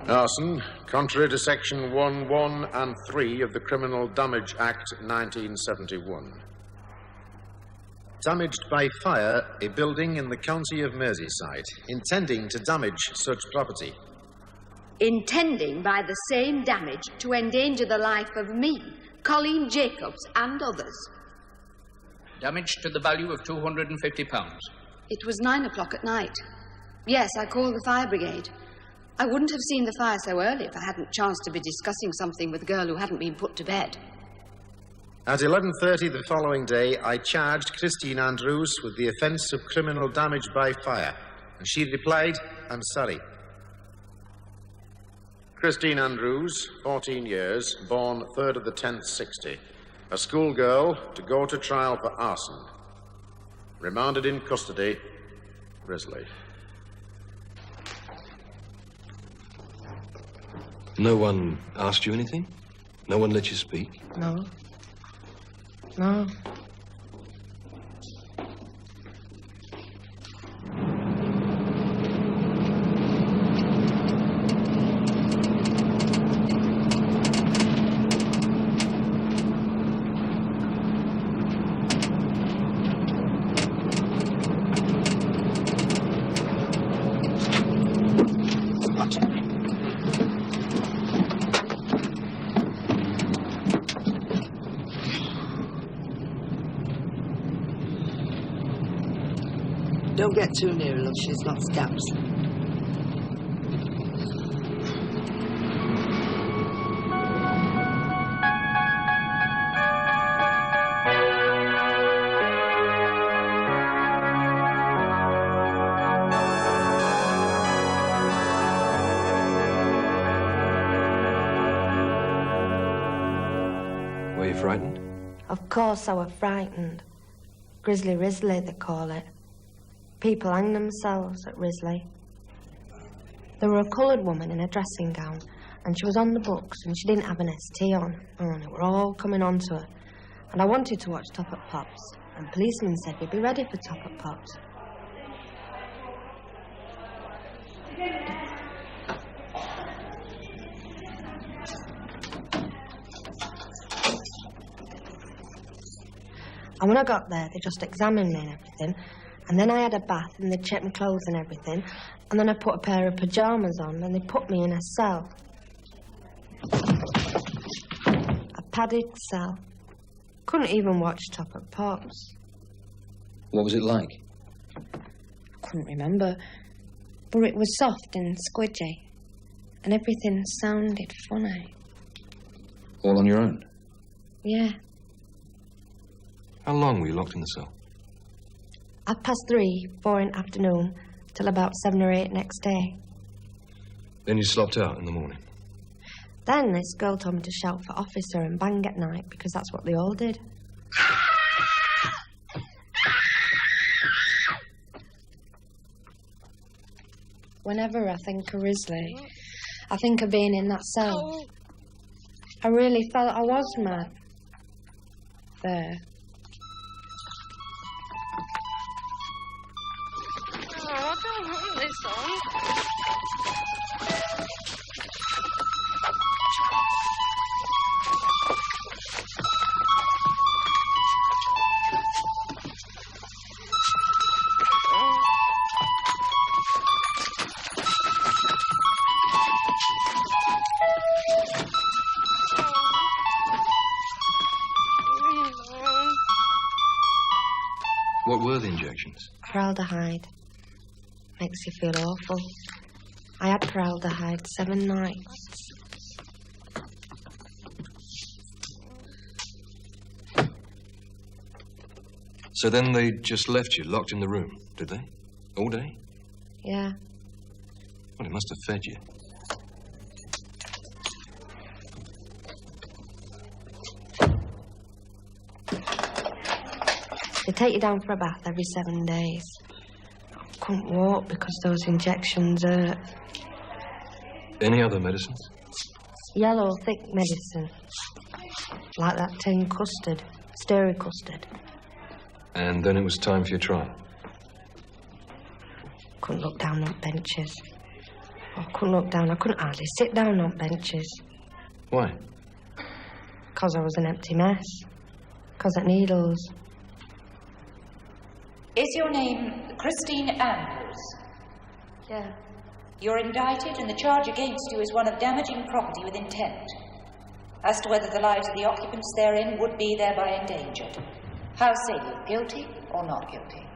Arson, contrary to Section 1, 1 and 3 of the Criminal Damage Act 1971. Damaged by fire a building in the county of Merseyside, intending to damage such property. Intending by the same damage to endanger the life of me, Colleen Jacobs, and others. Damage to the value of £250. It was 9 o'clock at night. Yes, I called the fire brigade. I wouldn't have seen the fire so early if I hadn't chanced to be discussing something with a girl who hadn't been put to bed. At 11:30 the following day, I charged Christine Andrews with the offence of criminal damage by fire, and she replied, "I'm sorry." Christine Andrews, 14 years, born 3rd of the 10th, 60, a schoolgirl to go to trial for arson. Remanded in custody, Risley. No one asked you anything? No one let you speak? No. No. Don't get too near her, love. She's got scabs. Were you frightened? Of course I were frightened. Grizzly Risley, they call it. People hang themselves at Risley. There were a coloured woman in a dressing gown, and she was on the books, and she didn't have an ST on. Oh, and it were all coming on to her. And I wanted to watch Top at Pops, and policemen said we'd be ready for Top at Pops. And when I got there, they just examined me and everything. And then I had a bath, and they checked my clothes and everything. And then I put a pair of pyjamas on, and they put me in a cell. A padded cell. Couldn't even watch Top at Pops. What was it like? I couldn't remember. But it was soft and squidgy. And everything sounded funny. All on your own? Yeah. How long were you locked in the cell? 3:30, 4 in the afternoon, till about 7 or 8 next day. Then you slopped out in the morning? Then this girl told me to shout for officer and bang at night, because that's what they all did. Whenever I think of Risley, I think of being in that cell. I really felt I was mad. There. Oh, I don't want this on. What were the injections? Formaldehyde. Makes you feel awful. I had formaldehyde 7 nights. So then they just left you locked in the room, did they? All day? Yeah. Well, it must have fed you. They take you down for a bath every 7 days. I couldn't walk because those injections hurt. Any other medicines? Yellow, thick medicine. Like that tin custard, steri custard. And then it was time for your trial. Couldn't look down on benches. I couldn't look down. I couldn't hardly sit down on benches. Why? Because I was an empty mess. Because of needles. Is your name Christine Andrews? Yeah. You're indicted, and the charge against you is one of damaging property with intent. As to whether the lives of the occupants therein would be thereby endangered. How say you, guilty or not guilty?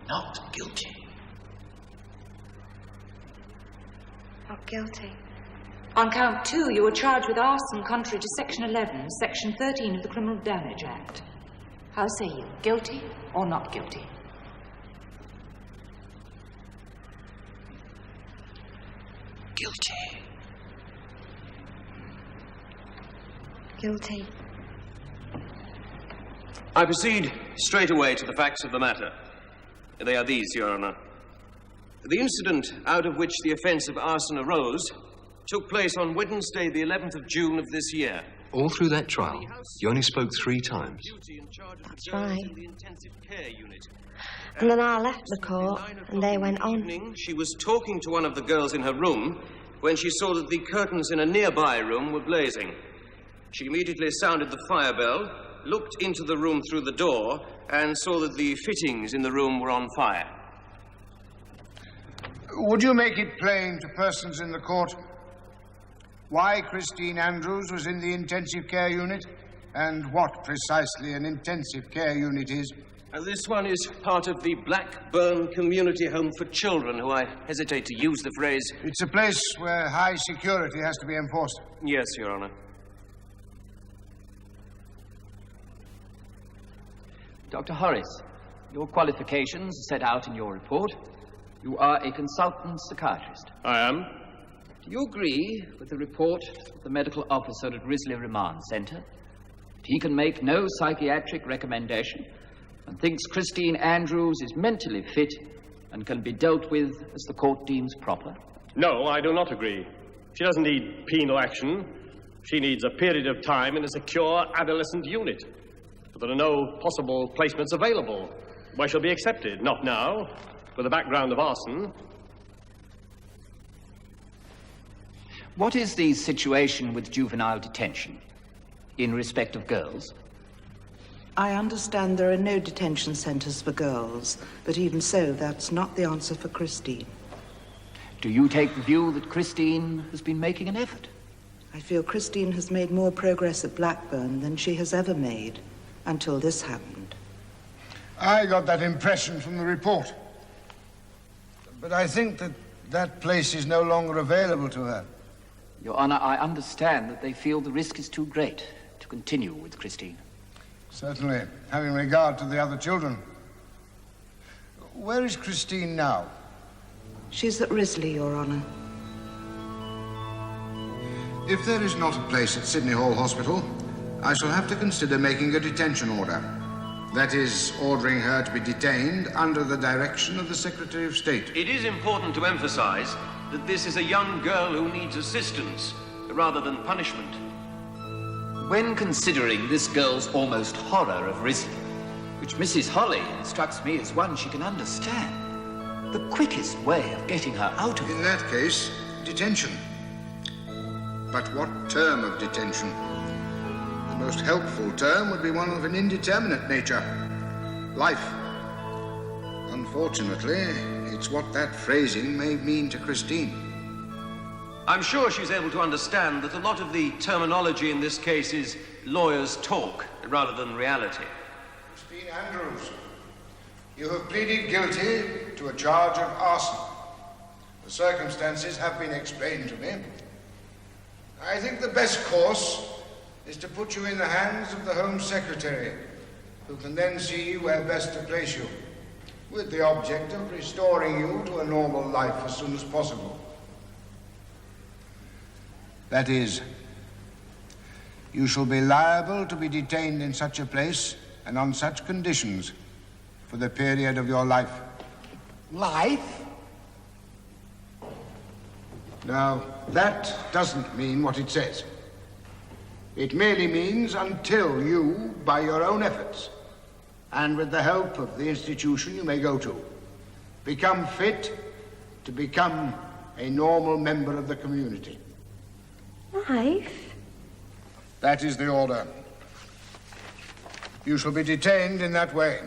Not guilty. Not guilty. On count 2, you were charged with arson contrary to Section 11, Section 13 of the Criminal Damage Act. How say you, guilty or not guilty? Guilty. Guilty. I proceed straight away to the facts of the matter. They are these, Your Honour. The incident out of which the offence of arson arose took place on Wednesday, the 11th of June of this year. All through that trial, you only spoke 3 times. That's right. And then I left the court, and they went on. She was talking to one of the girls in her room when she saw that the curtains in a nearby room were blazing. She immediately sounded the fire bell, looked into the room through the door, and saw that the fittings in the room were on fire. Would you make it plain to persons in the court why Christine Andrews was in the intensive care unit And what precisely an intensive care unit is? This one is part of the Blackburn Community Home for Children, who I hesitate to use the phrase. It's a place where high security has to be enforced. Yes, Your Honour. Dr. Horace, your qualifications are set out in your report. You are a consultant psychiatrist. I am. Do you agree with the report of the medical officer at Risley Remand Centre? He can make no psychiatric recommendation and thinks Christine Andrews is mentally fit and can be dealt with as the court deems proper? No, I do not agree. She doesn't need penal action. She needs a period of time in a secure adolescent unit. But there are no possible placements available where she'll be accepted. Not now, with a background of arson. What is the situation with juvenile detention in respect of girls? I understand there are no detention centres for girls, but even so, that's not the answer for Christine. Do you take the view that Christine has been making an effort? I feel Christine has made more progress at Blackburn than she has ever made, until this happened. I got that impression from the report. But I think that that place is no longer available to her. Your Honour, I understand that they feel the risk is too great to continue with Christine. Certainly, having regard to the other children. Where is Christine now? She's at Risley, Your Honour. If there is not a place at Sydney Hall Hospital, I shall have to consider making a detention order. That is, ordering her to be detained under the direction of the Secretary of State. It is important to emphasize that this is a young girl who needs assistance rather than punishment. When considering this girl's almost horror of Risley, which Mrs. Holly instructs me as one she can understand, the quickest way of getting her out of it... In that case, detention. But what term of detention? The most helpful term would be one of an indeterminate nature. Life. Unfortunately, it's what that phrasing may mean to Christine. I'm sure she's able to understand that a lot of the terminology in this case is lawyers' talk rather than reality. Christine Andrews, you have pleaded guilty to a charge of arson. The circumstances have been explained to me. I think the best course is to put you in the hands of the Home Secretary, who can then see where best to place you, with the object of restoring you to a normal life as soon as possible. That is, you shall be liable to be detained in such a place and on such conditions for the period of your life. Life? Now, that doesn't mean what it says. It merely means until you, by your own efforts, and with the help of the institution you may go to, become fit to become a normal member of the community. Life? That is the order. You shall be detained in that way.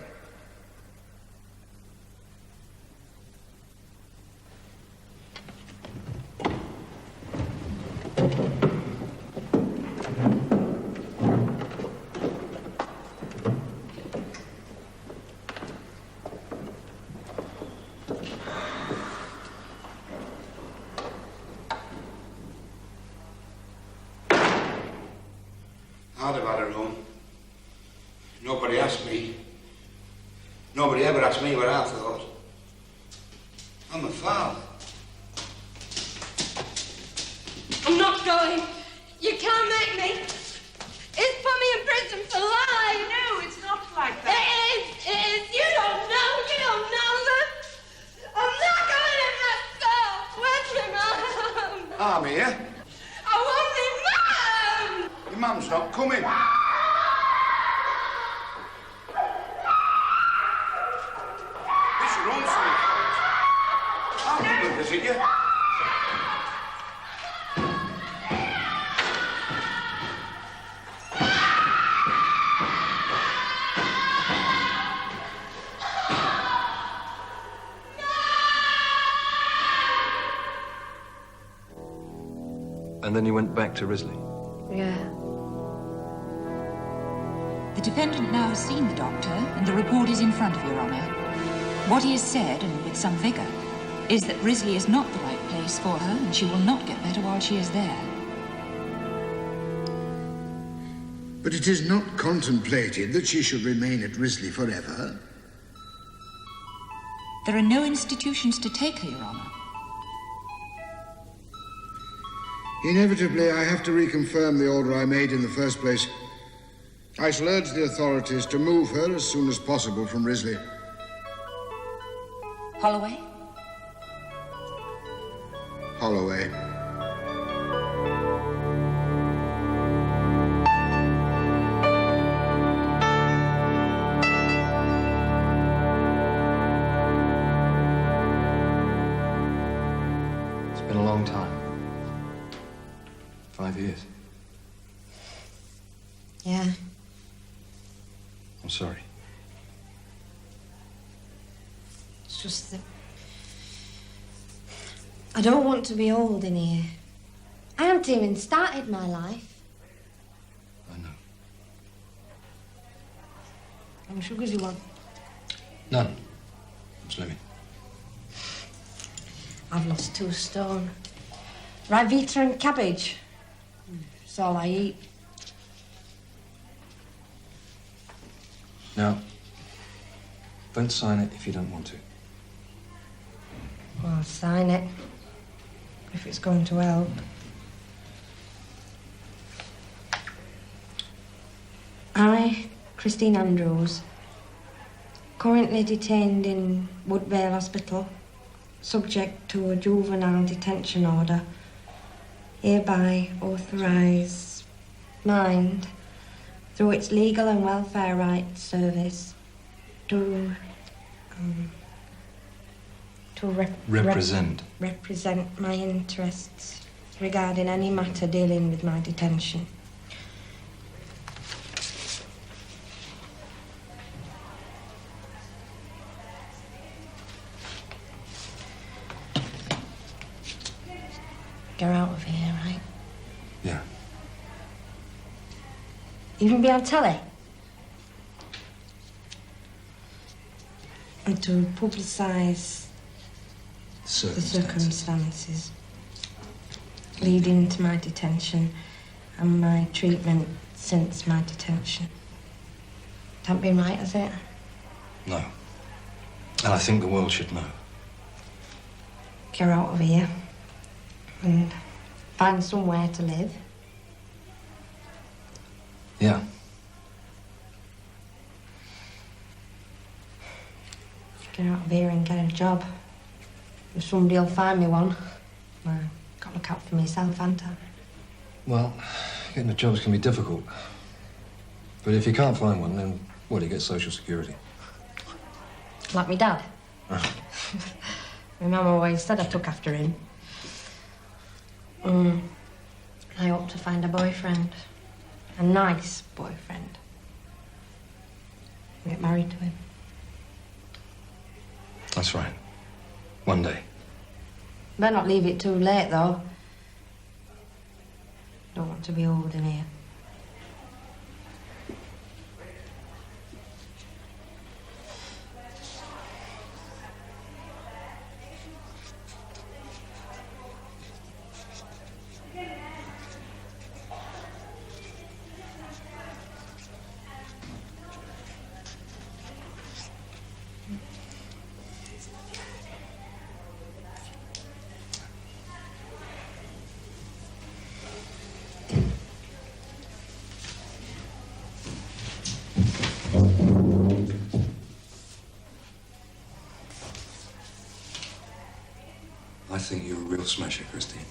I'd have had a room. Nobody asked me. Nobody ever asked me what I thought. I'm a foul. I'm not going. You can't make me. It's put me in prison for life. No, it's not like that. It is. You don't know that. I'm not going in myself. Where's my mum? I'm here. I want my mum. Your mum's not coming. It's your own fault. I'll come and visit you. And then you went back to Risley? Yeah. The defendant now has seen the doctor, and the report is in front of Your Honour. What he has said, and with some vigour, is that Risley is not the right place for her, and she will not get better while she is there. But it is not contemplated that she should remain at Risley forever. There are no institutions to take her, Your Honour. Inevitably, I have to reconfirm the order I made in the first place. I shall urge the authorities to move her as soon as possible from Risley. Holloway? Holloway. It's been a long time. 5 years. Yeah. I'm sorry. It's just that I don't want to be old in here. I haven't even started my life. I know. How many sugars you want? None. I'm slimming. I've lost 2 stone. Rivita and cabbage. It's all I eat. Now, don't sign it if you don't want to. Well, I'll sign it. If it's going to help. I, Christine Andrews, currently detained in Woodvale Hospital, subject to a juvenile detention order, hereby authorise mind through its Legal and Welfare Rights Service to Represent. represent my interests regarding any matter dealing with my detention. Get out of here, right? Yeah. You can be on telly. And to publicise the circumstances leading to my detention and my treatment since my detention. Can't be right, has it? No. And I think the world should know. Get out of here and find somewhere to live. Yeah. Get out of here and get a job. If somebody will find me one, well, I've got to look out for myself, haven't I? Well, getting a job's can be difficult. But if you can't find one, then, well, you get Social Security. Like me dad. My mum always said I took after him. I hope to find a boyfriend. A nice boyfriend. Get married to him. That's right. One day. Better not leave it too late, though. Don't want to be old in here. I think you're a real smasher, Christine.